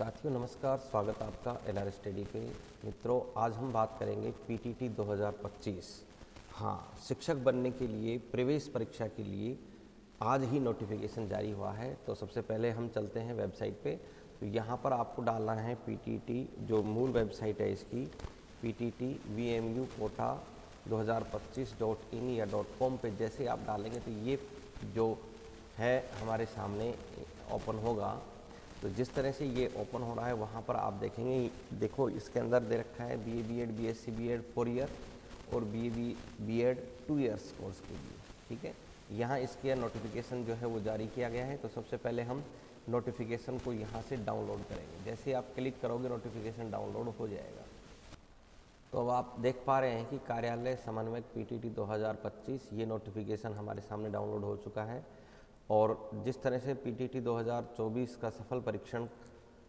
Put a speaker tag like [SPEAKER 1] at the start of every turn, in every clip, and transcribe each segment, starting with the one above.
[SPEAKER 1] साथियों नमस्कार, स्वागत आपका एलआर स्टडी पे। मित्रों, आज हम बात करेंगे पीटीटी 2025। हाँ, शिक्षक बनने के लिए प्रवेश परीक्षा के लिए आज ही नोटिफिकेशन जारी हुआ है। तो सबसे पहले हम चलते हैं वेबसाइट पे। तो यहाँ पर आपको डालना है पीटीटी, जो मूल वेबसाइट है इसकी pttvmukota2025.in या .com पे जैसे आप डालेंगे तो ये जो है हमारे सामने ओपन होगा। तो जिस तरह से ये ओपन हो रहा है वहाँ पर आप देखेंगे, देखो इसके अंदर दे रखा है BA BEd BSc BEd 4 year और BA BEd 2 ईयर्स कोर्स के लिए। ठीक है, यहाँ इसके नोटिफिकेशन जो है वो जारी किया गया है। तो सबसे पहले हम नोटिफिकेशन को यहाँ से डाउनलोड करेंगे। जैसे आप क्लिक करोगे नोटिफिकेशन डाउनलोड हो जाएगा। तो अब आप देख पा रहे हैं कि कार्यालय समन्वयक पीटीटी 2025 ये नोटिफिकेशन हमारे सामने डाउनलोड हो चुका है। और जिस तरह से पीटीटी 2024 का सफल परीक्षण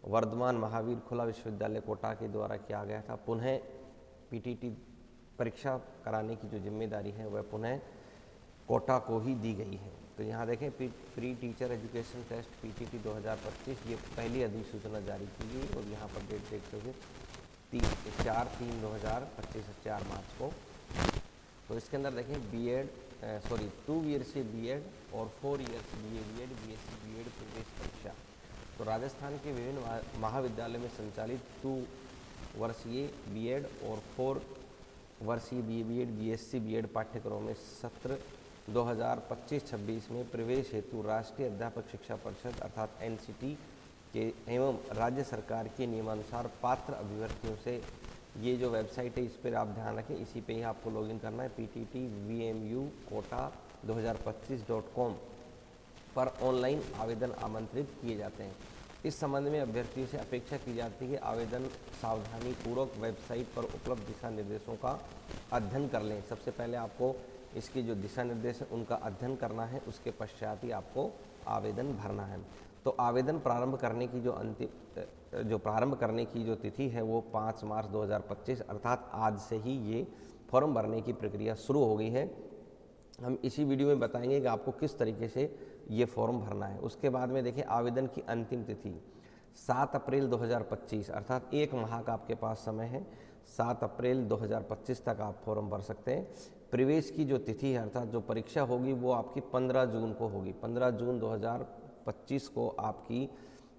[SPEAKER 1] वर्धमान महावीर खुला विश्वविद्यालय कोटा के द्वारा किया गया था, पुनः पीटीटी परीक्षा कराने की जो जिम्मेदारी है वह पुनः कोटा को ही दी गई है। तो यहाँ देखें, pre teacher education test PTT 2025 ये पहली अधिसूचना जारी की गई और यहाँ पर डेट देखते हुए 4/3/2025 4 मार्च को। तो इसके अंदर देखें सॉरी 2 ईयर्सीय बीएड और 4 years BA BEd BSc BEd प्रवेश परीक्षा। तो राजस्थान के विभिन्न महाविद्यालय में संचालित 2 वर्षीय बीएड और 4 वर्षीय BA BEd BSc BEd पाठ्यक्रमों में सत्र 2025-26 में प्रवेश हेतु राष्ट्रीय अध्यापक शिक्षा परिषद अर्थात NCT के एवं राज्य सरकार के नियमानुसार पात्र अभ्यर्थियों से ये जो वेबसाइट है इस पर आप ध्यान रखें, इसी पे ही आपको लॉगिन करना है। pttvmukota2025.com पर ऑनलाइन आवेदन आमंत्रित किए जाते हैं। इस संबंध में अभ्यर्थियों से अपेक्षा की जाती है कि आवेदन सावधानी पूर्वक वेबसाइट पर उपलब्ध दिशा निर्देशों का अध्ययन कर लें। सबसे पहले आपको इसके जो दिशा निर्देश है उनका अध्ययन करना है, उसके पश्चात ही आपको आवेदन भरना है। तो आवेदन प्रारंभ करने की जो तिथि है वो 5 मार्च 2025 अर्थात आज से ही ये फॉर्म भरने की प्रक्रिया शुरू हो गई है। हम इसी वीडियो में बताएंगे कि आपको किस तरीके से ये फॉर्म भरना है। उसके बाद में देखिए, आवेदन की अंतिम तिथि 7 अप्रैल 2025 अर्थात 1 माह का आपके पास समय है। 7 अप्रैल 2025 तक आप फॉर्म भर सकते हैं। प्रवेश की जो तिथि है अर्थात जो परीक्षा होगी वो आपकी 15 जून को होगी। 15 जून 2025 को आपकी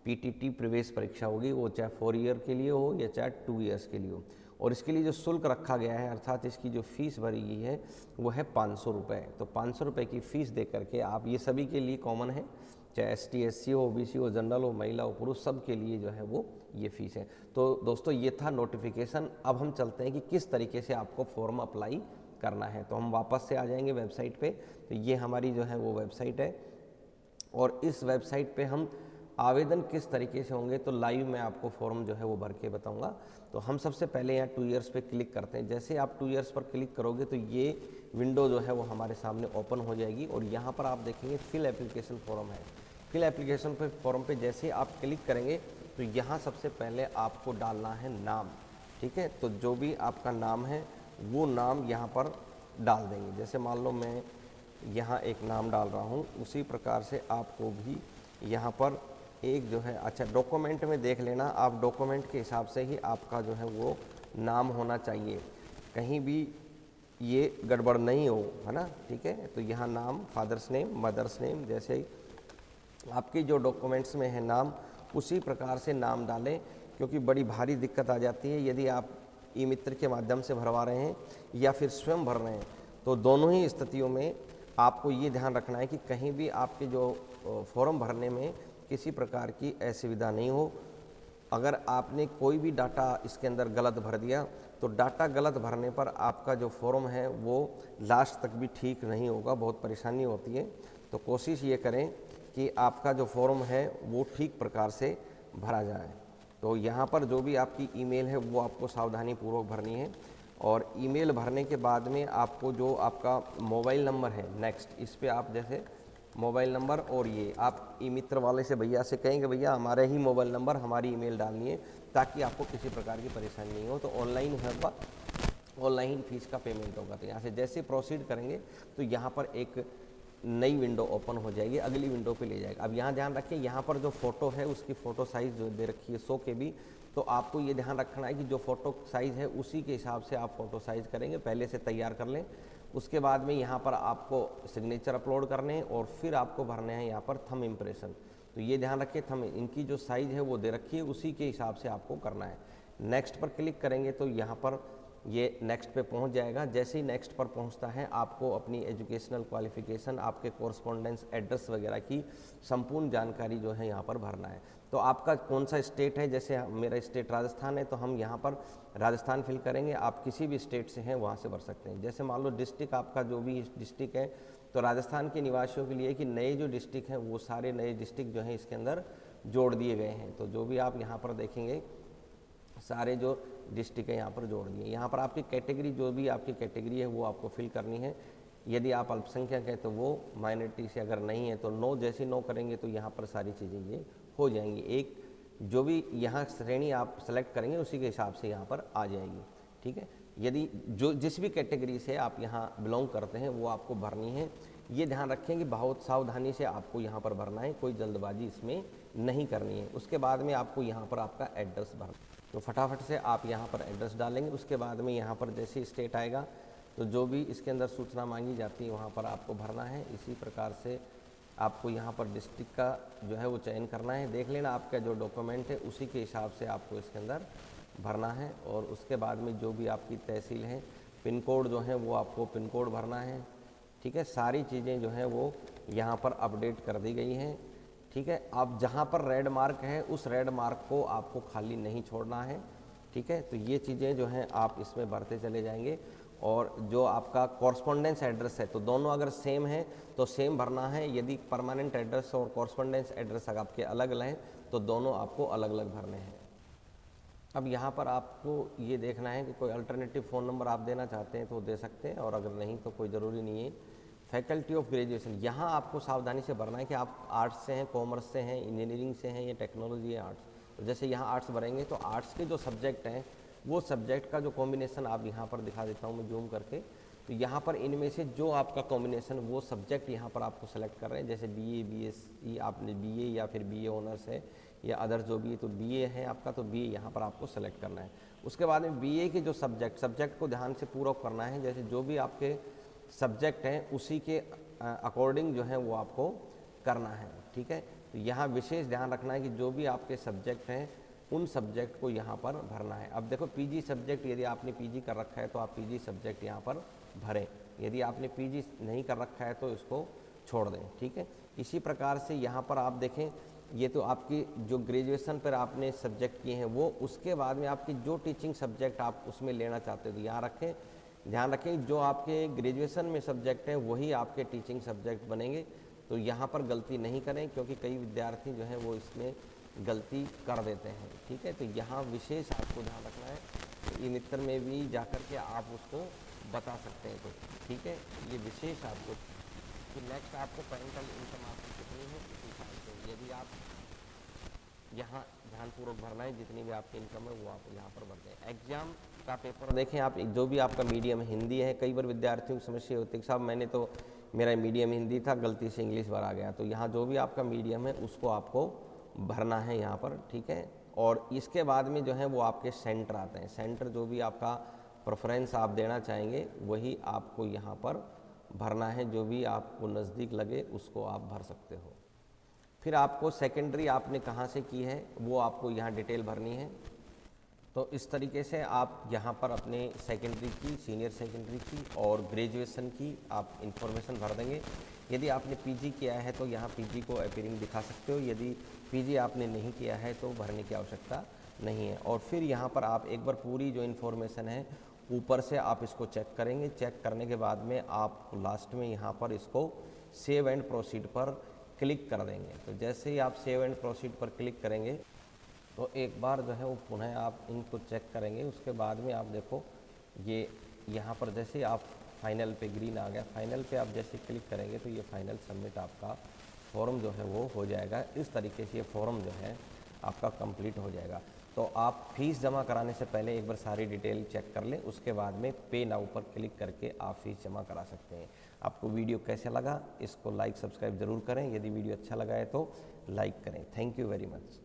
[SPEAKER 1] पीटीटी प्रवेश परीक्षा होगी, वो चाहे 4 ईयर के लिए हो या चाहे 2 ईयर्स के लिए हो। और इसके लिए जो शुल्क रखा गया है अर्थात इसकी जो फीस भरी गई है वो है 500 रुपये। तो 500 रुपये की फ़ीस दे करके आप, ये सभी के लिए कॉमन है, चाहे ST SC हो, OBC हो, जनरल हो, महिला हो, पुरुष, सब के लिए जो है वो ये फ़ीस है। तो दोस्तों ये था नोटिफिकेशन। अब हम चलते हैं कि किस तरीके से आपको फॉर्म अप्लाई करना है। तो हम वापस से आ जाएंगे वेबसाइट पे। तो ये हमारी जो है वो वेबसाइट है और इस वेबसाइट पे हम आवेदन किस तरीके से होंगे तो लाइव में आपको फॉर्म जो है वो भर के बताऊंगा। तो हम सबसे पहले यहाँ 2 ईयर्स पे क्लिक करते हैं। जैसे आप 2 ईयर्स पर क्लिक करोगे तो ये विंडो जो है वो हमारे सामने ओपन हो जाएगी और यहाँ पर आप देखेंगे फिल एप्लीकेशन फॉर्म है। फिल एप्लीकेशन फॉर्म पे जैसे आप क्लिक करेंगे तो यहाँ सबसे पहले आपको डालना है नाम। ठीक है, तो जो भी आपका नाम है वो नाम यहाँ पर डाल देंगे। जैसे मान लो मैं यहाँ एक नाम डाल रहा हूँ, उसी प्रकार से आपको भी यहाँ पर एक जो है, अच्छा डॉक्यूमेंट में देख लेना, आप डॉक्यूमेंट के हिसाब से ही आपका जो है वो नाम होना चाहिए, कहीं भी ये गड़बड़ नहीं हो, है ना। ठीक है, तो यहाँ नाम, फादर्स नेम, मदर्स नेम, जैसे ही आपके जो डॉक्यूमेंट्स में है नाम उसी प्रकार से नाम डालें, क्योंकि बड़ी भारी दिक्कत आ जाती है यदि आप ई मित्र के माध्यम से भरवा रहे हैं या फिर स्वयं भर रहे हैं। तो दोनों ही स्थितियों में आपको ये ध्यान रखना है कि कहीं भी आपके जो फॉर्म भरने में किसी प्रकार की असुविधा नहीं हो। अगर आपने कोई भी डाटा इसके अंदर गलत भर दिया तो डाटा गलत भरने पर आपका जो फॉर्म है वो लास्ट तक भी ठीक नहीं होगा, बहुत परेशानी होती है। तो कोशिश ये करें कि आपका जो फॉर्म है वो ठीक प्रकार से भरा जाए। तो यहाँ पर जो भी आपकी ईमेल है वो आपको सावधानी पूर्वक भरनी है और ईमेल भरने के बाद में आपको जो आपका मोबाइल नंबर है नेक्स्ट, इस पे आप जैसे मोबाइल नंबर और ये आप ई मित्र वाले से भैया से कहेंगे भैया हमारे ही मोबाइल नंबर हमारी ईमेल डालनी है ताकि आपको किसी प्रकार की परेशानी नहीं हो। तो ऑनलाइन होगा, ऑनलाइन फीस का पेमेंट होगा। तो यहाँ से जैसे प्रोसीड करेंगे तो यहाँ पर एक नई विंडो ओपन हो जाएगी, अगली विंडो पे ले जाएगा। अब यहाँ ध्यान रखिए, यहाँ पर जो फ़ोटो है उसकी फ़ोटो साइज़ जो दे रखी है 100 KB, तो आपको ये ध्यान रखना है कि जो फ़ोटो साइज़ है उसी के हिसाब से आप फ़ोटो साइज़ करेंगे, पहले से तैयार कर लें। उसके बाद में यहाँ पर आपको सिग्नेचर अपलोड करने हैं और फिर आपको भरने हैं यहाँ पर थंब इम्प्रेशन। तो ये ध्यान रखिए, थंब इनकी जो साइज़ है वो दे रखी है, उसी के हिसाब से आपको करना है। नेक्स्ट पर क्लिक करेंगे तो यहाँ पर ये नेक्स्ट पे पहुंच जाएगा। जैसे ही नेक्स्ट पर पहुंचता है आपको अपनी एजुकेशनल क्वालिफिकेशन, आपके कोरस्पॉन्डेंस एड्रेस वगैरह की संपूर्ण जानकारी जो है यहाँ पर भरना है। तो आपका कौन सा स्टेट है, जैसे मेरा स्टेट राजस्थान है तो हम यहाँ पर राजस्थान फिल करेंगे। आप किसी भी स्टेट से हैं वहाँ से भर सकते हैं। जैसे मान लो डिस्ट्रिक्ट आपका जो भी डिस्ट्रिक्ट है, तो राजस्थान के निवासियों के लिए कि नए जो डिस्ट्रिक्ट हैं वो सारे नए डिस्ट्रिक्ट जो हैं इसके अंदर जोड़ दिए गए हैं। तो जो भी आप यहाँ पर देखेंगे सारे जो डिस्ट्रिक्ट है यहाँ पर जोड़ दिए। यहाँ पर आपकी कैटेगरी, जो भी आपकी कैटेगरी है वो आपको फिल करनी है। यदि आप अल्पसंख्यक हैं तो वो, माइनॉरिटी से अगर नहीं है तो नो। जैसे नो करेंगे तो यहाँ पर सारी चीज़ें ये हो जाएंगी। एक जो भी यहाँ श्रेणी आप सेलेक्ट करेंगे उसी के हिसाब से यहाँ पर आ जाएगी, ठीक है। यदि जो जिस भी कैटेगरी से आप यहाँ बिलोंग करते हैं वो आपको भरनी है। ये ध्यान रखें कि बहुत सावधानी से आपको यहाँ पर भरना है, कोई जल्दबाजी इसमें नहीं करनी है। उसके बाद में आपको यहाँ पर आपका एड्रेस भरना, तो फटाफट से आप यहाँ पर एड्रेस डालेंगे। उसके बाद में यहाँ पर जैसे स्टेट आएगा तो जो भी इसके अंदर सूचना मांगी जाती है वहाँ पर आपको भरना है। इसी प्रकार से आपको यहाँ पर डिस्ट्रिक्ट का जो है वो चयन करना है। देख लेना आपका जो डॉक्यूमेंट है उसी के हिसाब से आपको इसके अंदर भरना है। और उसके बाद में जो भी आपकी तहसील है, पिन कोड जो है वो आपको पिन कोड भरना है, ठीक है। सारी चीज़ें जो हैं वो यहाँ पर अपडेट कर दी गई हैं, ठीक है। अब जहाँ पर रेड मार्क है उस रेड मार्क को आपको खाली नहीं छोड़ना है, ठीक है। तो ये चीज़ें जो हैं आप इसमें भरते चले जाएंगे। और जो आपका कॉरस्पॉन्डेंस एड्रेस है तो दोनों अगर सेम है तो सेम भरना है। यदि परमानेंट एड्रेस और कॉरस्पॉन्डेंस एड्रेस अगर आपके अलग अलग हैं तो दोनों आपको अलग अलग भरने हैं। अब यहाँ पर आपको ये देखना है कि कोई अल्टरनेटिव फ़ोन नंबर आप देना चाहते हैं तो दे सकते हैं, और अगर नहीं तो कोई ज़रूरी नहीं है। फैकल्टी ऑफ ग्रेजुएशन, यहाँ आपको सावधानी से भरना है कि आप आर्ट्स से हैं, कॉमर्स से हैं, इंजीनियरिंग से हैं या टेक्नोलॉजी या आर्ट्स। तो जैसे यहाँ आर्ट्स भरेंगे तो आर्ट्स के जो सब्जेक्ट हैं वो सब्जेक्ट का जो कॉम्बिनेशन आप यहाँ पर दिखा देता हूँ मैं जूम करके। तो यहाँ पर इनमें से जो आपका कॉम्बिनेशन वो सब्जेक्ट यहाँ पर आपको सेलेक्ट कर रहे हैं। जैसे बीए, बीएससी, आपने बीए या फिर बीए ऑनर्स है या अदर जो भी है, तो बीए है आपका तो बीए यहाँ पर आपको सेलेक्ट करना है। उसके बाद में बीए के जो सब्जेक्ट को ध्यान से पूरा करना है। जैसे जो भी आपके सब्जेक्ट हैं उसी के अकॉर्डिंग जो है वो आपको करना है, ठीक है। तो यहाँ विशेष ध्यान रखना है कि जो भी आपके सब्जेक्ट हैं उन सब्जेक्ट को यहाँ पर भरना है। अब देखो पीजी सब्जेक्ट, यदि आपने पीजी कर रखा है तो आप पीजी सब्जेक्ट यहाँ पर भरें। यदि आपने पीजी नहीं कर रखा है तो इसको छोड़ दें, ठीक है। इसी प्रकार से यहाँ पर आप देखें, ये तो आपकी जो ग्रेजुएशन पर आपने सब्जेक्ट किए हैं वो, उसके बाद में आपकी जो टीचिंग सब्जेक्ट आप उसमें लेना चाहते हो तो यहाँ रखें। ध्यान रखें जो आपके ग्रेजुएशन में सब्जेक्ट हैं वही आपके टीचिंग सब्जेक्ट बनेंगे। तो यहाँ पर गलती नहीं करें, क्योंकि कई विद्यार्थी जो हैं वो इसमें गलती कर देते हैं, ठीक है। तो यहाँ विशेष आपको ध्यान रखना है। तो ई मित्र में भी जाकर के आप उसको बता सकते हैं, तो ठीक है। ये विशेष आपको कि नेक्स्ट आपको पेरेंटल इनकम आपकी कितनी है इस हिसाब से यदि आप यहाँ ध्यानपूर्वक भरना है, जितनी भी आपकी इनकम है वो आप यहाँ पर भरते हैं। एग्जाम का पेपर देखें आप, जो भी आपका मीडियम हिंदी है, कई बार विद्यार्थियों की समस्या होती है कि साहब मैंने तो मेरा मीडियम हिंदी था, गलती से इंग्लिश भरा गया। तो यहाँ जो भी आपका मीडियम है उसको आपको भरना है यहाँ पर, ठीक है। और इसके बाद में जो है वो आपके सेंटर आते हैं। सेंटर जो भी आपका प्रेफरेंस आप देना चाहेंगे वही आपको यहाँ पर भरना है। जो भी आपको नज़दीक लगे उसको आप भर सकते हो। फिर आपको सेकेंडरी आपने कहाँ से की है वो आपको यहाँ डिटेल भरनी है। तो इस तरीके से आप यहाँ पर अपने सेकेंडरी की, सीनियर सेकेंडरी की और ग्रेजुएशन की आप इंफॉर्मेशन भर देंगे। यदि आपने पीजी किया है तो यहाँ पीजी को अपीयरिंग दिखा सकते हो। यदि पीजी आपने नहीं किया है तो भरने की आवश्यकता नहीं है। और फिर यहाँ पर आप एक बार पूरी जो इन्फॉर्मेशन है ऊपर से आप इसको चेक करेंगे। चेक करने के बाद में आप लास्ट में यहाँ पर इसको सेव एंड प्रोसीड पर क्लिक कर देंगे। तो जैसे ही आप सेव एंड प्रोसीड पर क्लिक करेंगे तो एक बार जो है वो पुनः आप इनको चेक करेंगे। उसके बाद में आप देखो ये यहाँ पर जैसे आप फाइनल पे ग्रीन आ गया, फाइनल पे आप जैसे क्लिक करेंगे तो ये फाइनल सबमिट आपका फॉर्म जो है वो हो जाएगा। इस तरीके से ये फॉर्म जो है आपका कंप्लीट हो जाएगा। तो आप फीस जमा कराने से पहले एक बार सारी डिटेल चेक कर लें, उसके बाद में पे नाउ पर क्लिक करके आप फीस जमा करा सकते हैं। आपको वीडियो कैसा लगा, इसको लाइक सब्सक्राइब ज़रूर करें। यदि वीडियो अच्छा लगा है तो लाइक करें। Thank you very much.